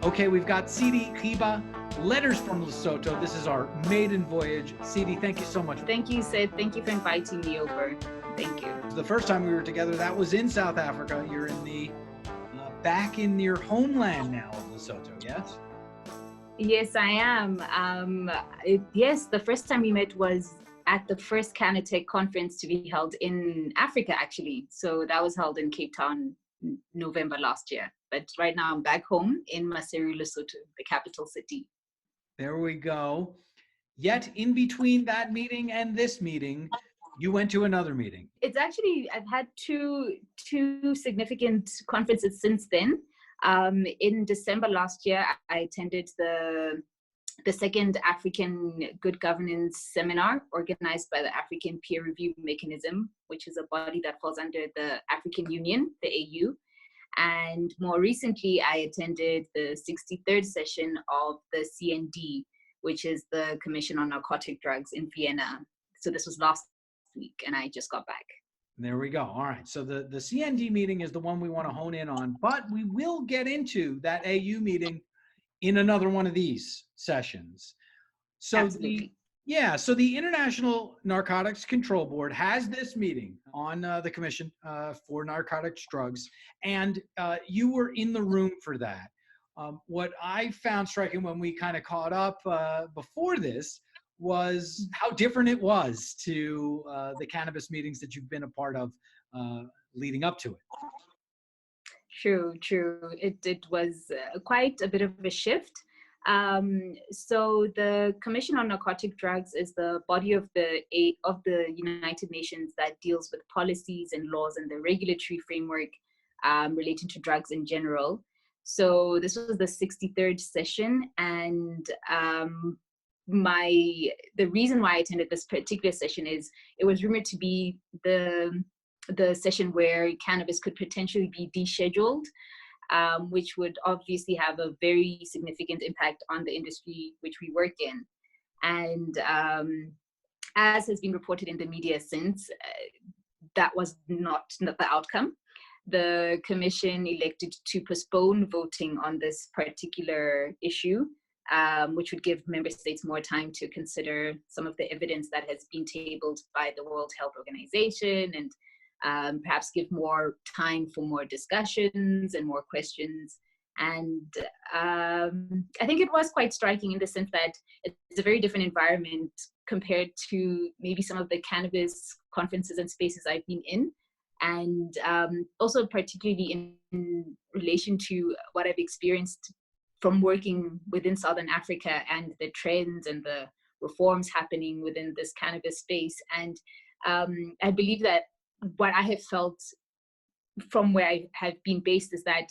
Okay, we've got Tseli Khiba, Letters from Lesotho. This is our maiden voyage. Tseli, thank you so much. Thank you, Sid. Thank you for inviting me over. Thank you. The first time we were together, that was in South Africa. You're in the back in your homeland now of Lesotho, yes? Yes, I am. Yes, the first time we met was at the first Canneconomy conference to be held in Africa, actually. So that was held in Cape Town, November last year. But right now I'm back home in Maseru, Lesotho, the capital city. There we go. Yet in between that meeting and this meeting, you went to another meeting. It's actually, I've had two significant conferences since then. In December last year, I attended the second African Good Governance Seminar organized by the African Peer Review Mechanism, which is a body that falls under the African Union, the AU. And more recently, I attended the 63rd session of the CND, which is the Commission on Narcotic Drugs in Vienna. So this was last week, and I just got back. There we go. All right. So the CND meeting is the one we want to hone in on, but we will get into that AU meeting in another one of these sessions. So Absolutely. So the International Narcotics Control Board has this meeting on the Commission for Narcotics Drugs, and you were in the room for that. What I found striking when we kind of caught up before this was how different it was to the cannabis meetings that you've been a part of leading up to it. True. It was quite a bit of a shift. So the Commission on Narcotic Drugs is the body of the United Nations that deals with policies and laws and the regulatory framework relating to drugs in general. So this was the 63rd session, and the reason why I attended this particular session is it was rumored to be the session where cannabis could potentially be descheduled, which would obviously have a very significant impact on the industry which we work in. And as has been reported in the media since, that was not the outcome. The Commission elected to postpone voting on this particular issue, which would give member states more time to consider some of the evidence that has been tabled by the World Health Organization, and perhaps give more time for more discussions and more questions. And I think it was quite striking in the sense that it's a very different environment compared to maybe some of the cannabis conferences and spaces I've been in. And also particularly in relation to what I've experienced from working within Southern Africa and the trends and the reforms happening within this cannabis space. And I believe that what I have felt from where I have been based is that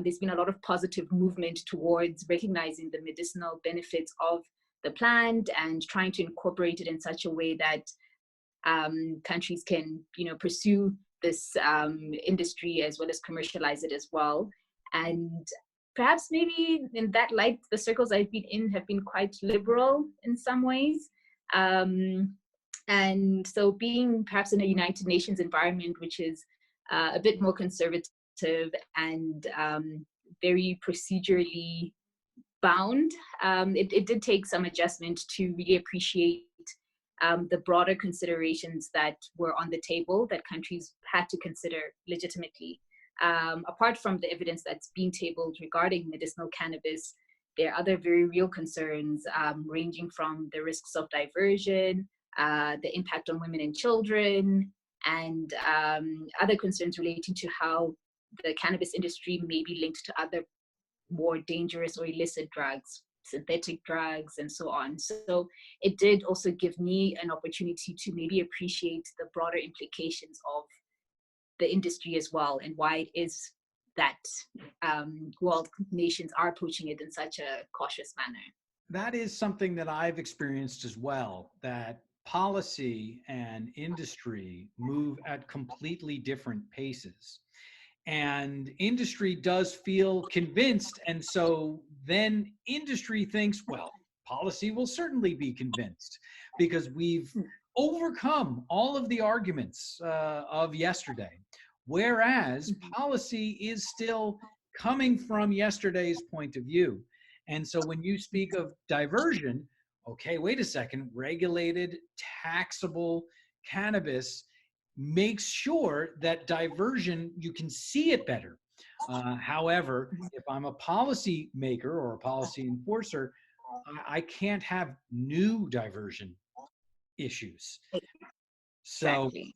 there's been a lot of positive movement towards recognizing the medicinal benefits of the plant and trying to incorporate it in such a way that countries can, pursue this industry as well as commercialize it as well. And perhaps maybe in that light, the circles I've been in have been quite liberal in some ways. And so being perhaps in a United Nations environment, which is a bit more conservative and very procedurally bound, it did take some adjustment to really appreciate the broader considerations that were on the table that countries had to consider legitimately. Apart from the evidence that's being tabled regarding medicinal cannabis, there are other very real concerns ranging from the risks of diversion, the impact on women and children, and other concerns relating to how the cannabis industry may be linked to other more dangerous or illicit drugs, synthetic drugs, and so on. So it did also give me an opportunity to maybe appreciate the broader implications of the industry as well, and why it is that world nations are approaching it in such a cautious manner. That is something that I've experienced as well, that policy and industry move at completely different paces. And industry does feel convinced. And so then industry thinks, well, policy will certainly be convinced because we've overcome all of the arguments of yesterday. Whereas policy is still coming from yesterday's point of view. And so when you speak of diversion, okay, wait a second, regulated, taxable cannabis makes sure that diversion, you can see it better. However, if I'm a policy maker or a policy enforcer, I can't have new diversion issues. So Exactly.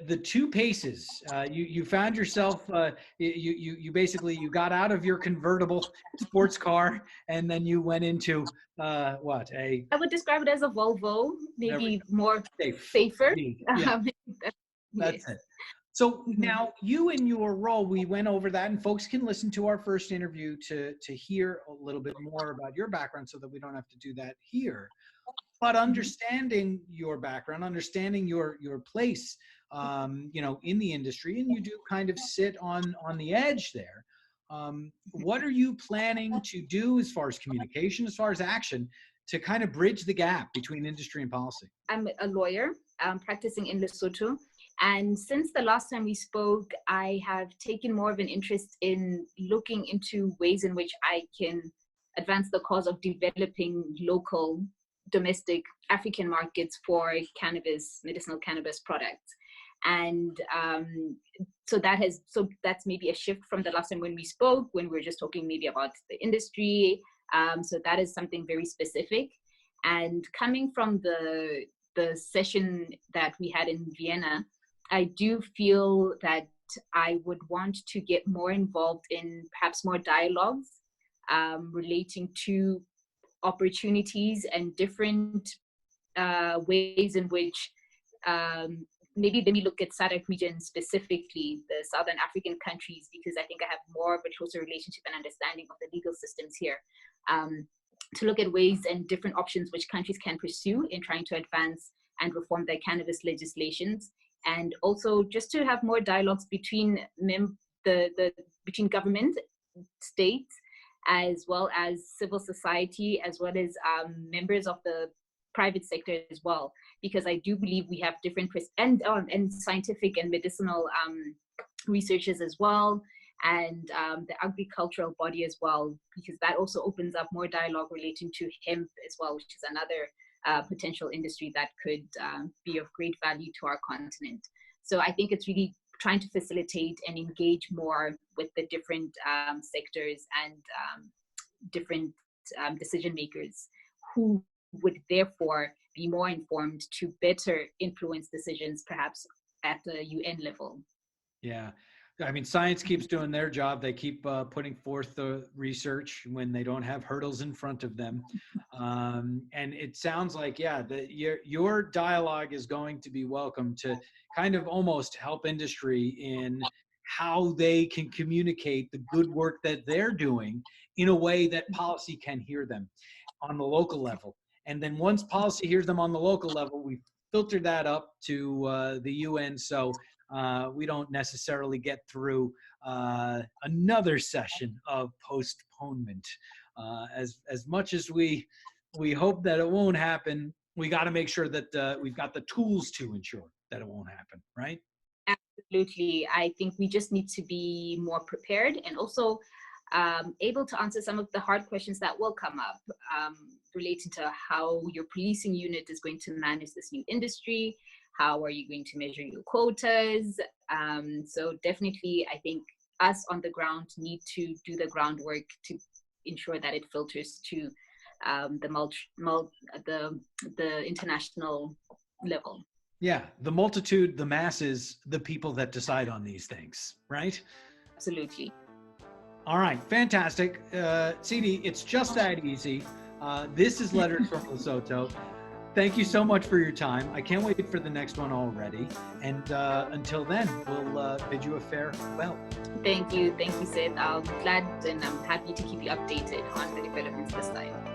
the two paces, you found yourself, you basically, you got out of your convertible sports car and then you went into what, a I would describe it as a Volvo, there we maybe more safe. safer. Yeah, Um, that's yes. it. So Mhm. now you in your role, we went over that, and folks can listen to our first interview to hear a little bit more about your background so that we don't have to do that here. But Mhm. understanding your background, understanding your place, in the industry, and you do kind of sit on the edge there. What are you planning to do as far as communication, as far as action, to kind of bridge the gap between industry and policy? I'm a lawyer practicing in Lesotho. And since the last time we spoke, I have taken more of an interest in looking into ways in which I can advance the cause of developing local, domestic African markets for cannabis, medicinal cannabis products. And so that's maybe a shift from the last time when we spoke, when we were just talking maybe about the industry. So that is something very specific. And coming from the session that we had in Vienna, I do feel that I would want to get more involved in perhaps more dialogues relating to opportunities and different ways in which maybe let me look at SADC region specifically, the Southern African countries, because I think I have more of a closer relationship and understanding of the legal systems here. To look at ways and different options which countries can pursue in trying to advance and reform their cannabis legislations, and also just to have more dialogues between between government, states, as well as civil society, as well as members of the private sector as well, because I do believe we have different and scientific and medicinal researchers as well, and the agricultural body as well, because that also opens up more dialogue relating to hemp as well, which is another potential industry that could be of great value to our continent. So I think it's really trying to facilitate and engage more with the different sectors and different decision makers who would therefore be more informed to better influence decisions, perhaps at the UN level. Yeah. I mean, science keeps doing their job. They keep putting forth the research when they don't have hurdles in front of them. And it sounds like, yeah, that your dialogue is going to be welcome to kind of almost help industry in how they can communicate the good work that they're doing in a way that policy can hear them on the local level. And then once policy hears them on the local level, we filter that up to the UN. So we don't necessarily get through another session of postponement. As much as we hope that it won't happen, we got to make sure that we've got the tools to ensure that it won't happen, right? Absolutely. I think we just need to be more prepared and also able to answer some of the hard questions that will come up relating to how your policing unit is going to manage this new industry. How are you going to measure your quotas? So definitely, I think us on the ground need to do the groundwork to ensure that it filters to the international level. Yeah, the multitude, the masses, the people that decide on these things, right? Absolutely. All right, fantastic. Tseli, it's just that easy. This is Letters from Lesotho. Thank you so much for your time. I can't wait for the next one already. And until then, we'll bid you a farewell. Thank you, Sid. I'm glad and I'm happy to keep you updated on the developments this time.